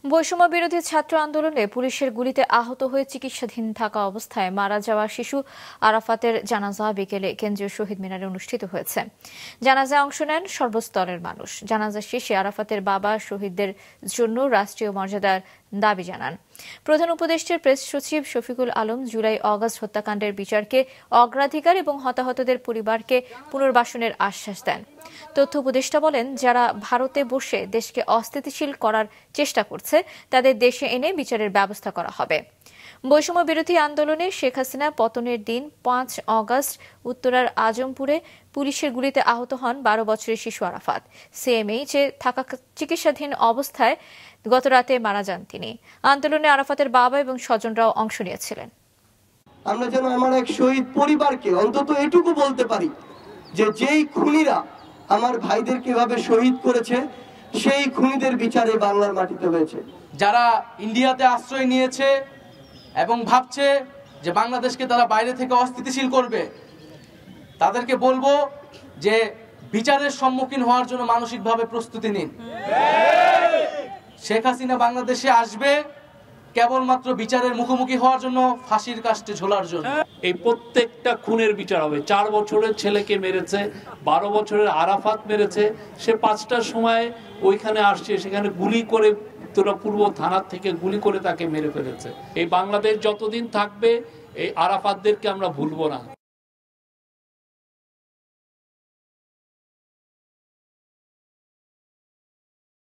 বৈষম্য বিরোধী ছাত্র আন্দোলনে পুলিশের গুলিতে আহত হয়ে চিকিৎসাধীন থাকা অবস্থায় মারা যাওয়া শিশু আরাফাতের জানাজা বিকেলে কেন্দ্রীয় শহীদ মিনারে অনুষ্ঠিত হয়েছে। জানাজায় অংশ নেন সর্বস্তরের মানুষ। জানাজা শেষে আরাফাতের বাবা শহীদদের জন্য রাষ্ট্রীয় মর্যাদার দাবি জানান। প্রধান উপদেষ্টার প্রেস সচিব শফিকুল আলম জুলাই-আগস্ট হত্যাকাণ্ডের বিচারকে অগ্রাধিকার এবং হতাহতদের পরিবারকে পুনর্বাসনের আশ্বাস দেন। তথ্য উপদেষ্টা বলেন, যারা ভারতে বসে দেশকে অস্থিতিশীল করার চেষ্টা করছে তাদের দেশে এনে বিচারের ব্যবস্থা করা হবে। বৈষম্য বিরোধী আন্দোলনে শেখ হাসিনা পতনের দিন ৫ আগস্ট উত্তরার আজমপুরে পুলিশের গুলিতে আহত হন ১২ বছরের শিশু আরাফাত। সিএমএইচে থাকা চিকিৎসাধীন অবস্থায় গত রাতে মারা যান তিনি। আন্দোলনে আরাফাতের বাবা এবং স্বজনরাও অংশ নিয়েছিলেন। আমরা যেন আমার এক শহীদ পরিবারকে অন্তত এটুকু বলতে পারি যে যেই খুনিরা আমার ভাইদের কিভাবে শহীদ করেছে সেই খুনিদের বিচারে বাংলার মাটিতে হয়েছে। যারা ইন্ডিয়াতে আশ্রয় নিয়েছে এবং ভাবছে যে বাংলাদেশকে তারা বাইরে থেকে অস্থিতিশীল করবে, তাদেরকে বলবো যে বিচারের সম্মুখীন হওয়ার জন্য মানসিকভাবে প্রস্তুতি নিন। শেখ হাসিনা বাংলাদেশে আসবে কেবলমাত্র বিচারের মুখোমুখি হওয়ার জন্য, ফাঁসির কাস্টে ঝোলার জন্য। এই প্রত্যেকটা খুনের বিচার হবে। ৪ বছরের ছেলেকে মেরেছে, ১২ বছরের আরাফাত মেরেছে, সে ৫টার সময় ওইখানে আসছে, সেখানে গুলি করে তোরা পূর্ব থানার থেকে গুলি করে তাকে মেরে ফেলেছে। এই বাংলাদেশ যতদিন থাকবে এই আরাফাতদেরকে আমরা ভুলবো না।